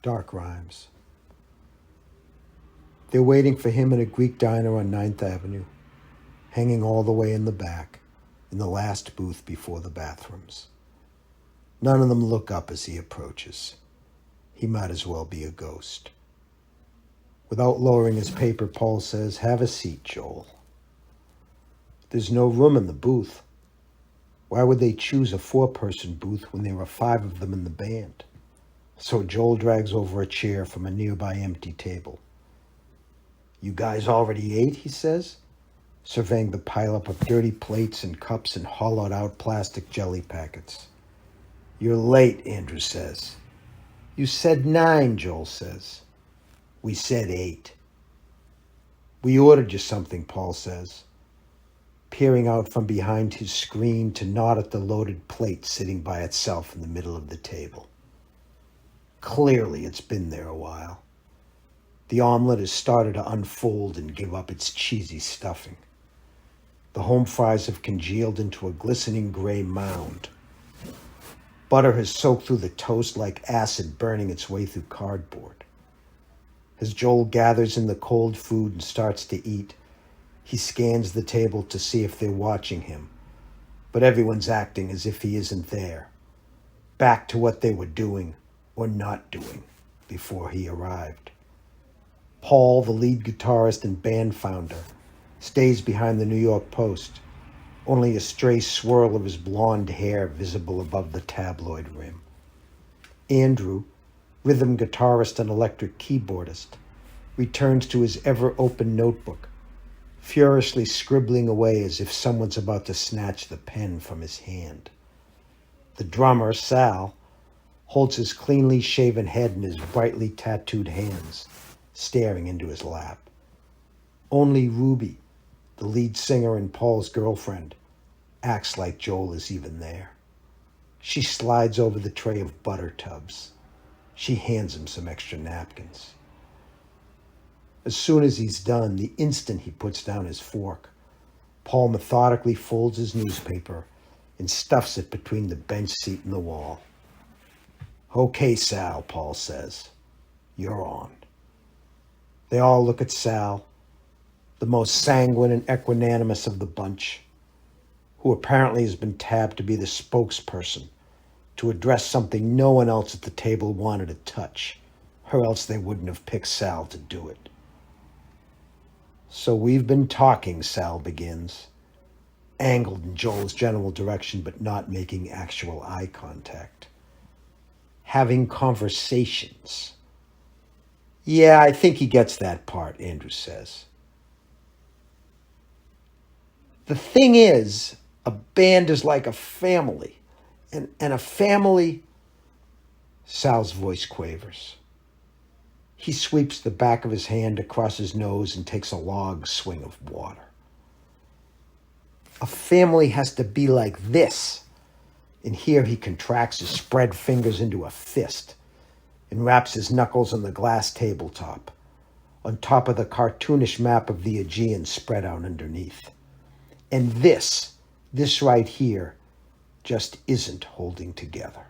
Dark rhymes. They're waiting for him in a Greek diner on 9th Avenue, hanging all the way in the back, in the last booth before the bathrooms. None of them look up as he approaches. He might as well be a ghost. Without lowering his paper, Paul says, "Have a seat, Joel." There's no room in the booth. Why would they choose a 4-person booth when there were 5 of them in the band? So Joel drags over a chair from a nearby empty table. "You guys already ate?" he says, surveying the pileup of dirty plates and cups and hollowed-out plastic jelly packets. "You're late," Andrew says. "You said 9, Joel says. "We said 8. "We ordered you something," Paul says, peering out from behind his screen to nod at the loaded plate sitting by itself in the middle of the table. Clearly, it's been there a while. The omelet has started to unfold and give up its cheesy stuffing. The home fries have congealed into a glistening gray mound. Butter has soaked through the toast like acid burning its way through cardboard. As Joel gathers in the cold food and starts to eat, he scans the table to see if they're watching him, but everyone's acting as if he isn't there, back to what they were doing or not doing before he arrived. Paul, the lead guitarist and band founder, stays behind the New York Post, only a stray swirl of his blonde hair visible above the tabloid rim. Andrew, rhythm guitarist and electric keyboardist, returns to his ever-open notebook, furiously scribbling away as if someone's about to snatch the pen from his hand. The drummer, Sal, holds his cleanly shaven head in his brightly tattooed hands, staring into his lap. Only Ruby, the lead singer and Paul's girlfriend, acts like Joel is even there. She slides over the tray of butter tubs. She hands him some extra napkins. As soon as he's done, the instant he puts down his fork, Paul methodically folds his newspaper and stuffs it between the bench seat and the wall. "Okay, Sal," Paul says. "You're on." They all look at Sal, the most sanguine and equanimous of the bunch, who apparently has been tabbed to be the spokesperson, to address something no one else at the table wanted to touch, or else they wouldn't have picked Sal to do it. "So we've been talking," Sal begins, angled in Joel's general direction but not making actual eye contact. "Having conversations." "Yeah, I think he gets that part," Andrew says. "The thing is, a band is like a family, and a family..." Sal's voice quavers. He sweeps the back of his hand across his nose and takes a long swing of water. "A family has to be like this." And here he contracts his spread fingers into a fist and wraps his knuckles on the glass tabletop, on top of the cartoonish map of the Aegean spread out underneath. And this right here, just isn't holding together.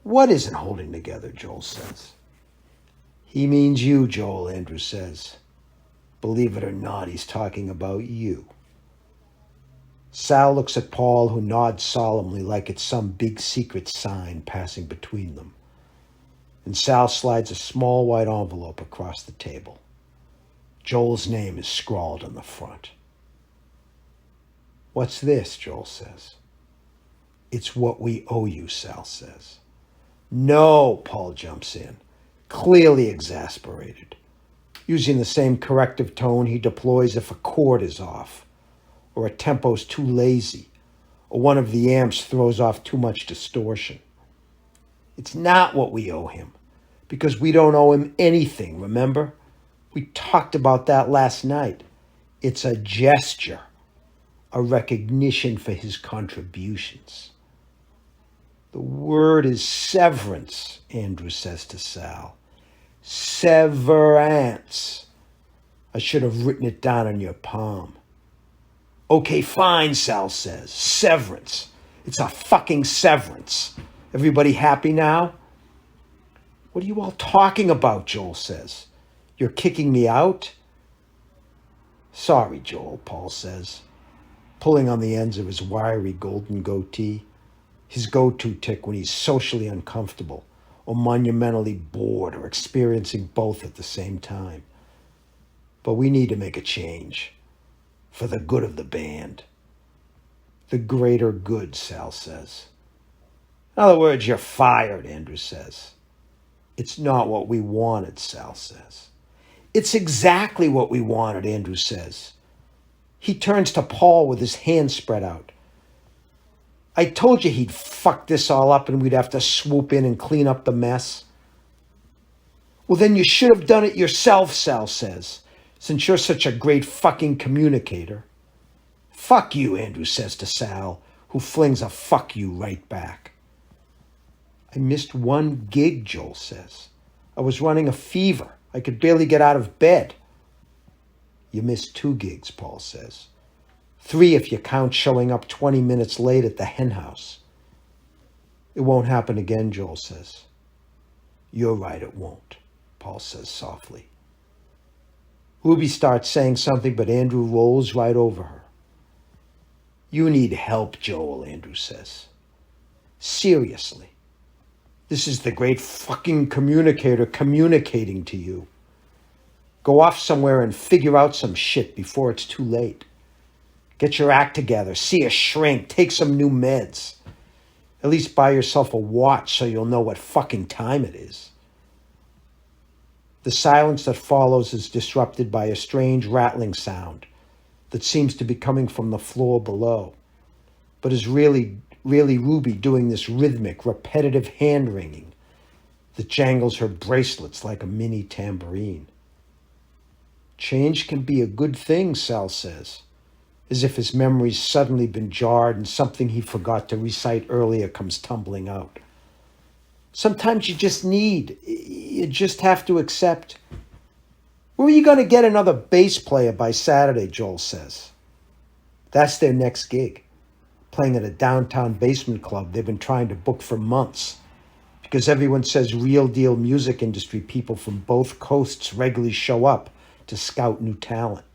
"What isn't holding together?" Joel says. "He means you, Joel," Andrew says. "Believe it or not, he's talking about you." Sal looks at Paul, who nods solemnly like it's some big secret sign passing between them. And Sal slides a small white envelope across the table. Joel's name is scrawled on the front. "What's this?" Joel says. "It's what we owe you," Sal says. "No," Paul jumps in, clearly exasperated, using the same corrective tone he deploys if a chord is off, or a tempo's too lazy, or one of the amps throws off too much distortion. "It's not what we owe him, because we don't owe him anything, remember? We talked about that last night. It's a gesture, a recognition for his contributions." "The word is severance," Andrew says to Sal. "Severance. I should have written it down on your palm." "Okay, fine," Sal says. "Severance. It's a fucking severance. Everybody happy now?" What are you all talking about, Joel says. You're kicking me out? Sorry, Joel, Paul says, pulling on the ends of his wiry golden goatee, his go-to tick when he's socially uncomfortable or monumentally bored or experiencing both at the same time. But we need to make a change for the good of the band. The greater good, Sal says. In other words, you're fired, Andrew says. It's not what we wanted, Sal says. It's exactly what we wanted, Andrew says. He turns to Paul with his hands spread out. I told you he'd fuck this all up and we'd have to swoop in and clean up the mess. Well, then you should have done it yourself, Sal says, since you're such a great fucking communicator. Fuck you, Andrew says to Sal, who flings a fuck you right back. I missed one gig, Joel says. I was running a fever. I could barely get out of bed. You missed 2 gigs, Paul says. 3 if you count showing up 20 minutes late at the hen house. It won't happen again, Joel says. You're right, it won't, Paul says softly. Ruby starts saying something, but Andrew rolls right over her. You need help, Joel, Andrew says. Seriously. This is the great fucking communicator communicating to you. Go off somewhere and figure out some shit before it's too late. Get your act together, see a shrink, take some new meds. At least buy yourself a watch so you'll know what fucking time it is. The silence that follows is disrupted by a strange rattling sound that seems to be coming from the floor below, but is really Ruby doing this rhythmic, repetitive hand-wringing that jangles her bracelets like a mini tambourine. Change can be a good thing, Sal says, as if his memory's suddenly been jarred and something he forgot to recite earlier comes tumbling out. Sometimes you just have to accept. Where are you going to get another bass player by Saturday, Joel says. That's their next gig, playing at a downtown basement club they've been trying to book for months, because everyone says real deal music industry people from both coasts regularly show up to scout new talent.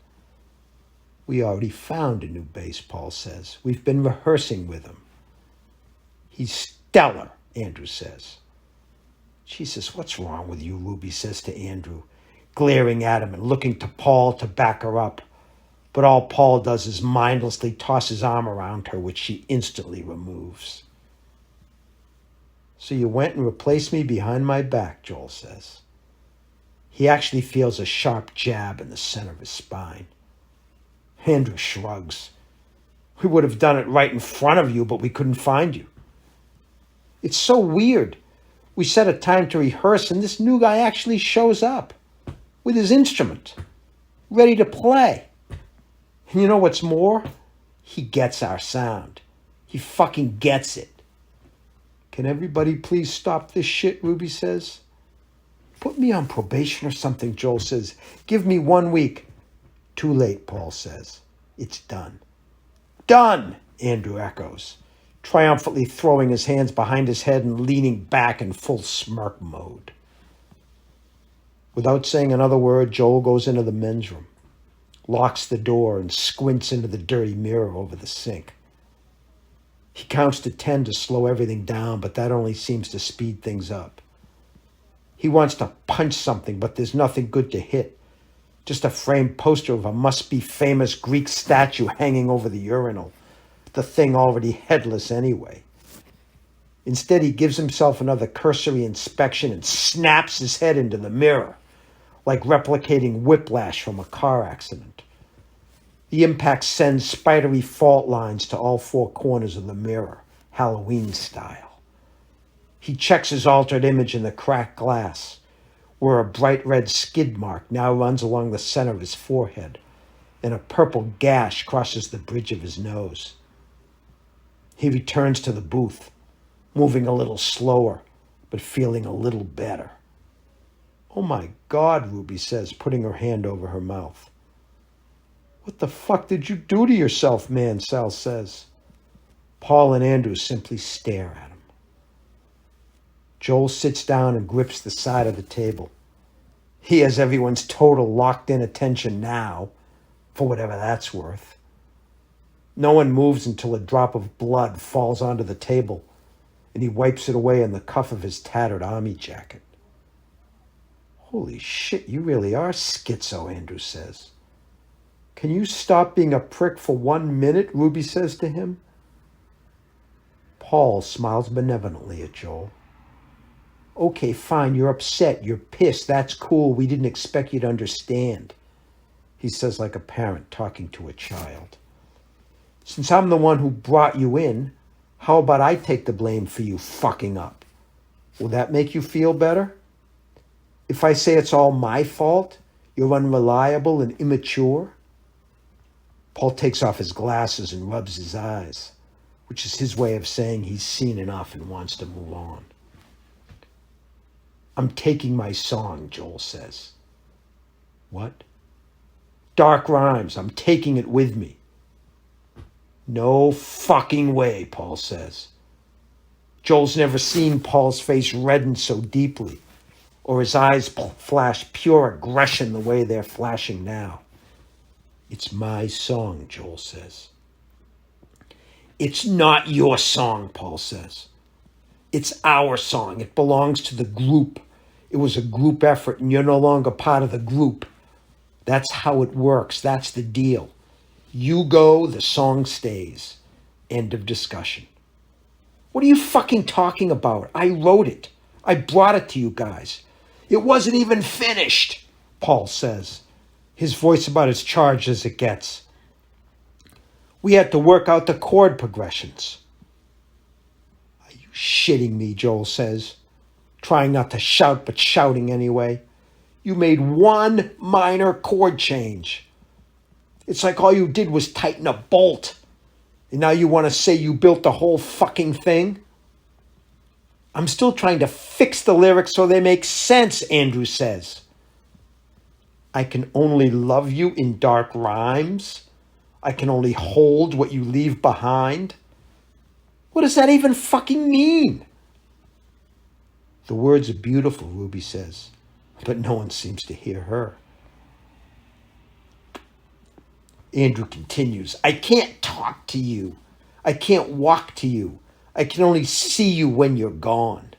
We already found a new bass, Paul says. We've been rehearsing with him. He's stellar, Andrew says. Jesus, what's wrong with you, Ruby says to Andrew, glaring at him and looking to Paul to back her up. But all Paul does is mindlessly toss his arm around her, which she instantly removes. So you went and replaced me behind my back, Joel says. He actually feels a sharp jab in the center of his spine. Andrew shrugs. We would have done it right in front of you, but we couldn't find you. It's so weird. We set a time to rehearse, and this new guy actually shows up with his instrument, ready to play. And you know what's more? He gets our sound. He fucking gets it. Can everybody please stop this shit, Ruby says. Put me on probation or something, Joel says. Give me 1 week. Too late, Paul says. It's done. Done, Andrew echoes, triumphantly throwing his hands behind his head and leaning back in full smirk mode. Without saying another word, Joel goes into the men's room, locks the door, and squints into the dirty mirror over the sink. He counts to 10 to slow everything down, but that only seems to speed things up. He wants to punch something, but there's nothing good to hit. Just a framed poster of a must-be-famous Greek statue hanging over the urinal, the thing already headless anyway. Instead, he gives himself another cursory inspection and snaps his head into the mirror, like replicating whiplash from a car accident. The impact sends spidery fault lines to all 4 corners of the mirror, Halloween style. He checks his altered image in the cracked glass, where a bright red skid mark now runs along the center of his forehead, and a purple gash crosses the bridge of his nose. He returns to the booth, moving a little slower, but feeling a little better. Oh my God, Ruby says, putting her hand over her mouth. What the fuck did you do to yourself, man, Sal says. Paul and Andrew simply stare at him. Joel sits down and grips the side of the table. He has everyone's total locked-in attention now, for whatever that's worth. No one moves until a drop of blood falls onto the table, and he wipes it away on the cuff of his tattered army jacket. Holy shit, you really are schizo, Andrew says. Can you stop being a prick for 1 minute, Ruby says to him. Paul smiles benevolently at Joel. Okay, fine, you're upset, you're pissed, that's cool, we didn't expect you to understand, he says like a parent talking to a child. Since I'm the one who brought you in, how about I take the blame for you fucking up? Will that make you feel better? If I say it's all my fault, you're unreliable and immature? Paul takes off his glasses and rubs his eyes, which is his way of saying he's seen enough and wants to move on. I'm taking my song, Joel says. What? Dark Rhymes, I'm taking it with me. No fucking way, Paul says. Joel's never seen Paul's face redden so deeply, or his eyes flash pure aggression the way they're flashing now. It's my song, Joel says. It's not your song, Paul says. It's our song. It belongs to the group. It was a group effort, and you're no longer part of the group. That's how it works. That's the deal. You go, the song stays. End of discussion. What are you fucking talking about? I wrote it. I brought it to you guys. It wasn't even finished, Paul says, his voice about as charged as it gets. We had to work out the chord progressions. Are you shitting me, Joel says, trying not to shout but shouting anyway. You made one minor chord change. It's like all you did was tighten a bolt. And now you want to say you built the whole fucking thing? I'm still trying to fix the lyrics so they make sense, Andrew says. I can only love you in dark rhymes. I can only hold what you leave behind. What does that even fucking mean? The words are beautiful, Ruby says, but no one seems to hear her. Andrew continues, I can't talk to you. I can't walk to you. I can only see you when you're gone.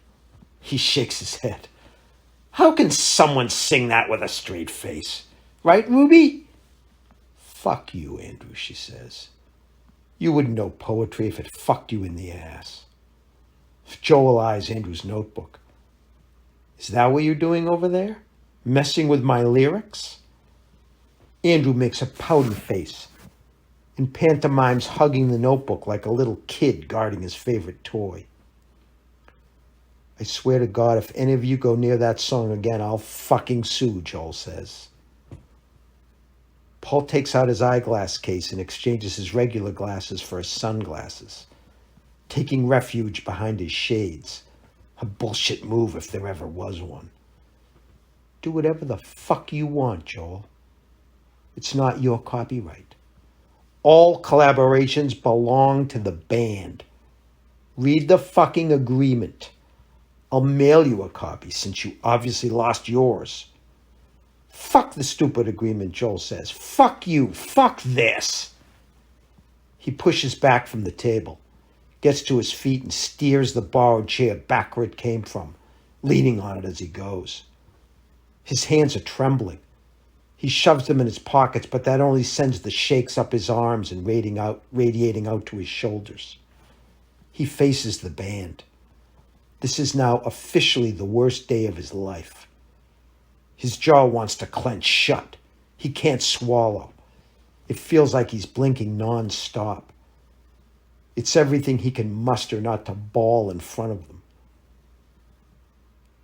He shakes his head. How can someone sing that with a straight face? Right, Ruby? Fuck you, Andrew, she says. You wouldn't know poetry if it fucked you in the ass. Joel eyes Andrew's notebook. Is that what you're doing over there? Messing with my lyrics? Andrew makes a pouty face and pantomimes hugging the notebook like a little kid guarding his favorite toy. I swear to God, if any of you go near that song again, I'll fucking sue, Joel says. Paul takes out his eyeglass case and exchanges his regular glasses for his sunglasses, taking refuge behind his shades. A bullshit move if there ever was one. Do whatever the fuck you want, Joel. It's not your copyright. All collaborations belong to the band. Read the fucking agreement. I'll mail you a copy since you obviously lost yours. Fuck the stupid agreement, Joel says. Fuck you. Fuck this. He pushes back from the table, gets to his feet and steers the borrowed chair back where it came from, leaning on it as he goes. His hands are trembling. He shoves them in his pockets, but that only sends the shakes up his arms and radiating out to his shoulders. He faces the band. This is now officially the worst day of his life. His jaw wants to clench shut. He can't swallow. It feels like he's blinking non-stop. It's everything he can muster not to bawl in front of them.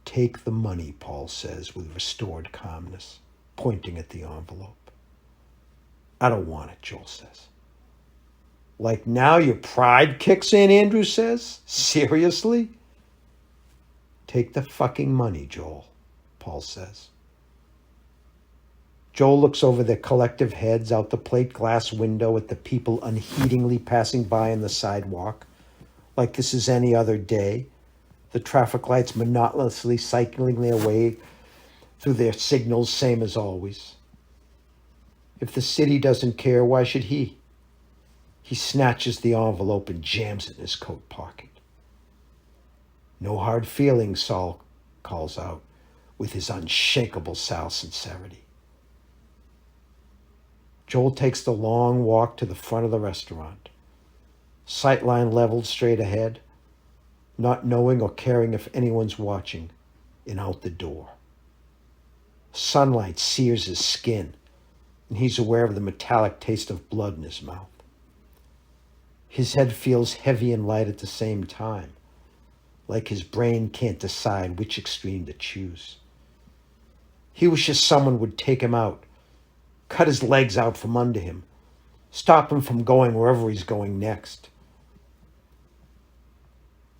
Take the money, Paul says with restored calmness, pointing at the envelope. I don't want it, Joel says. Like now your pride kicks in, Andrew says? Seriously? Take the fucking money, Joel, Paul says. Joel looks over their collective heads out the plate glass window at the people unheedingly passing by on the sidewalk, like this is any other day, the traffic lights monotonously cycling their way through their signals, same as always. If the city doesn't care, why should he? He snatches the envelope and jams it in his coat pocket. No hard feelings, Saul calls out with his unshakable sincerity. Joel takes the long walk to the front of the restaurant, sightline leveled straight ahead, not knowing or caring if anyone's watching, and out the door. Sunlight sears his skin, and he's aware of the metallic taste of blood in his mouth. His head feels heavy and light at the same time, like his brain can't decide which extreme to choose. He wishes someone would take him out, cut his legs out from under him, stop him from going wherever he's going next.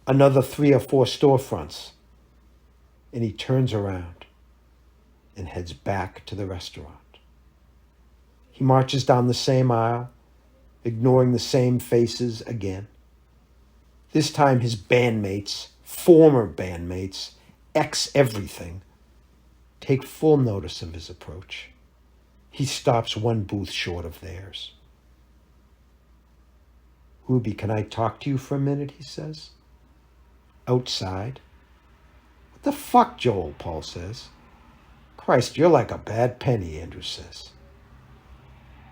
Another 3 or 4 storefronts, and he turns around and heads back to the restaurant. He marches down the same aisle, ignoring the same faces again. This time his bandmates, former bandmates, ex-everything, take full notice of his approach. He stops one booth short of theirs. "Ruby, can I talk to you for a minute?" he says. "Outside?" "What the fuck, Joel?" Paul says. "Christ, you're like a bad penny," Andrew says.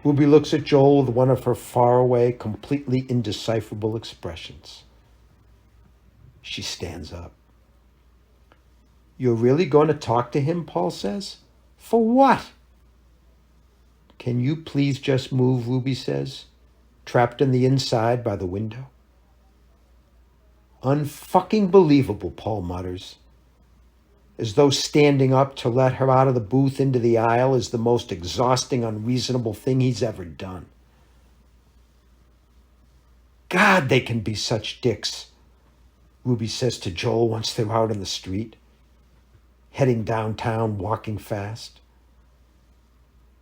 Ruby looks at Joel with one of her faraway, completely indecipherable expressions. She stands up. "You're really going to talk to him?" Paul says. "For what?" "Can you please just move?" Ruby says, trapped in the inside by the window. "Unfucking believable," Paul mutters, as though standing up to let her out of the booth into the aisle is the most exhausting, unreasonable thing he's ever done. "God, they can be such dicks," Ruby says to Joel once they're out in the street, heading downtown, walking fast.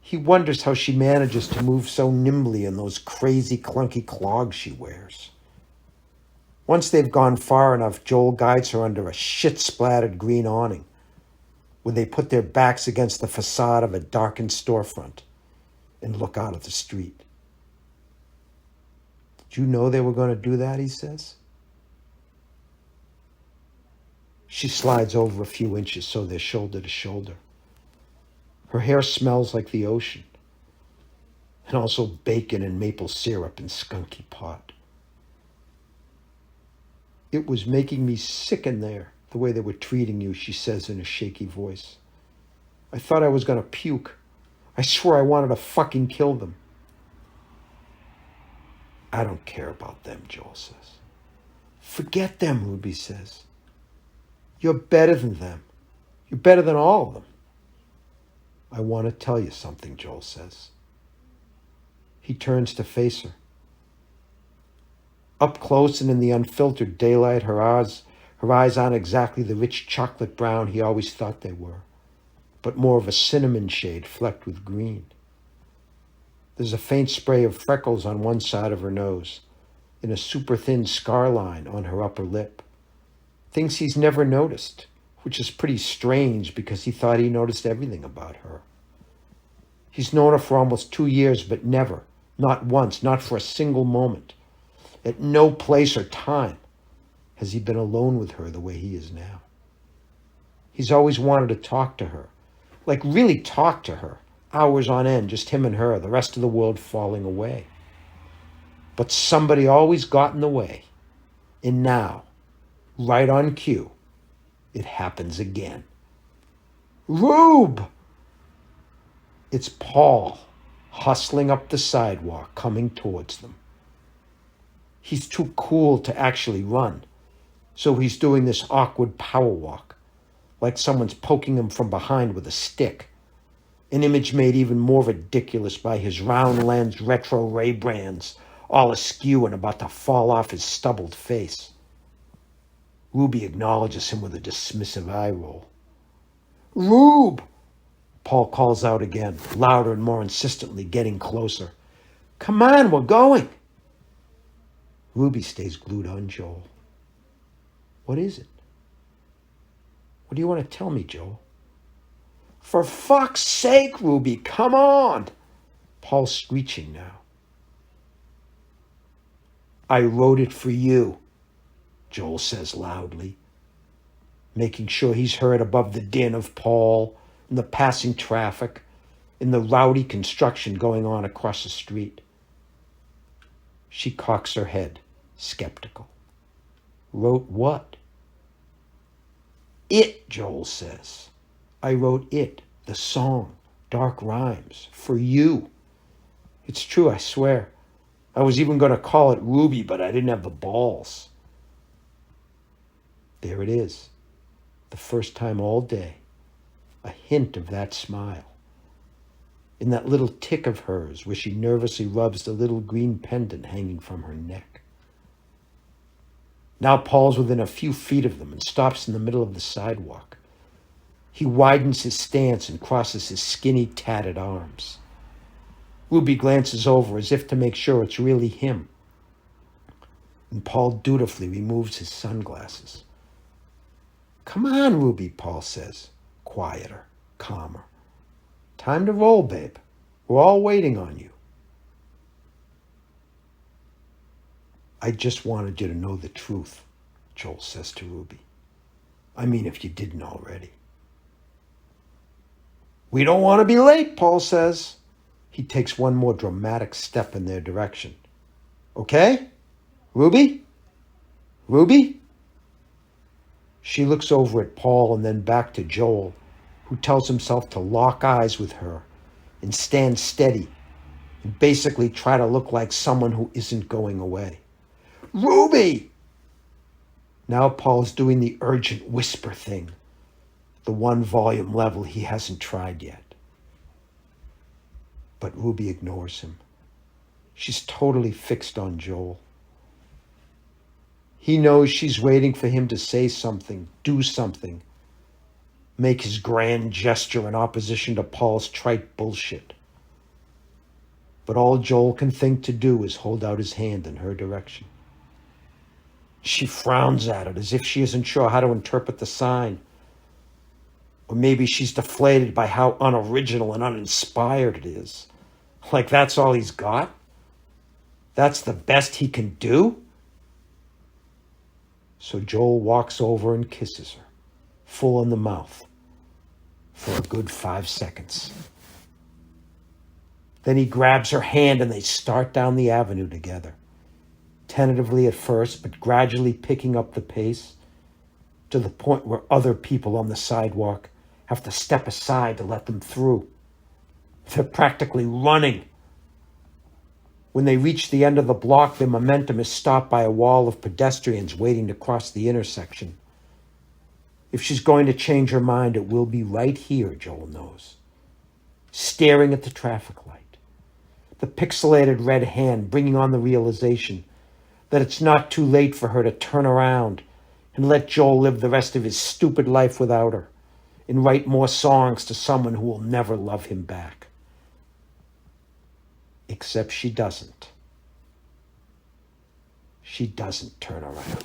He wonders how she manages to move so nimbly in those crazy, clunky clogs she wears. Once they've gone far enough, Joel guides her under a shit-splattered green awning, where they put their backs against the facade of a darkened storefront and look out at the street. "Did you know they were going to do that?" he says. She slides over a few inches so they're shoulder to shoulder. Her hair smells like the ocean, and also bacon and maple syrup and skunky pot. "It was making me sick in there, the way they were treating you," she says in a shaky voice. "I thought I was going to puke. I swore I wanted to fucking kill them." "I don't care about them," Joel says. "Forget them," Ruby says. "You're better than them. You're better than all of them." "I want to tell you something," Joel says. He turns to face her. Up close and in the unfiltered daylight, her eyes aren't exactly the rich chocolate brown he always thought they were, but more of a cinnamon shade flecked with green. There's a faint spray of freckles on one side of her nose and a super thin scar line on her upper lip. Things he's never noticed, which is pretty strange because he thought he noticed everything about her. He's known her for almost 2 years, but never, not once, not for a single moment, at no place or time, has he been alone with her the way he is now. He's always wanted to talk to her, like really talk to her, hours on end, just him and her, the rest of the world falling away. But somebody always got in the way. And now, right on cue, it happens again. "Rube!" It's Paul, hustling up the sidewalk, coming towards them. He's too cool to actually run, so he's doing this awkward power walk, like someone's poking him from behind with a stick, an image made even more ridiculous by his round-lensed retro Ray-Bans, all askew and about to fall off his stubbled face. Ruby acknowledges him with a dismissive eye roll. "Rube!" Paul calls out again, louder and more insistently, getting closer. "Come on, we're going." Ruby stays glued on Joel. "What is it?" What do you want to tell me, Joel? For fuck's sake, Ruby, come on! Paul's screeching now. I wrote it for you, Joel says loudly, making sure he's heard above the din of Paul and the passing traffic and the rowdy construction going on across the street. She cocks her head, skeptical. Wrote what? It, Joel says. I wrote it, the song, Dark Rhymes, for you. It's true, I swear. I was even going to call it Ruby, but I didn't have the balls. There it is, the first time all day, a hint of that smile. In that little tick of hers where she nervously rubs the little green pendant hanging from her neck. Now Paul's within a few feet of them and stops in the middle of the sidewalk. He widens his stance and crosses his skinny, tatted arms. Ruby glances over as if to make sure it's really him. And Paul dutifully removes his sunglasses. Come on, Ruby, Paul says, quieter, calmer. Time to roll, babe. We're all waiting on you. I just wanted you to know the truth, Joel says to Ruby. I mean, if you didn't already. We don't want to be late, Paul says. He takes one more dramatic step in their direction. Okay? Ruby? Ruby? She looks over at Paul and then back to Joel, who tells himself to lock eyes with her and stand steady and basically try to look like someone who isn't going away. Ruby! Now Paul's doing the urgent whisper thing, the one volume level he hasn't tried yet. But Ruby ignores him. She's totally fixed on Joel. He knows she's waiting for him to say something, do something, make his grand gesture in opposition to Paul's trite bullshit. But all Joel can think to do is hold out his hand in her direction. She frowns at it as if she isn't sure how to interpret the sign. Or maybe she's deflated by how unoriginal and uninspired it is. Like that's all he's got? That's the best he can do? So Joel walks over and kisses her, full in the mouth, for a good 5 seconds. Then he grabs her hand and they start down the avenue together, tentatively at first, but gradually picking up the pace to the point where other people on the sidewalk have to step aside to let them through. They're practically running. When they reach the end of the block, their momentum is stopped by a wall of pedestrians waiting to cross the intersection. If she's going to change her mind, it will be right here, Joel knows. Staring at the traffic light. The pixelated red hand bringing on the realization that it's not too late for her to turn around and let Joel live the rest of his stupid life without her and write more songs to someone who will never love him back. Except she doesn't. She doesn't turn around.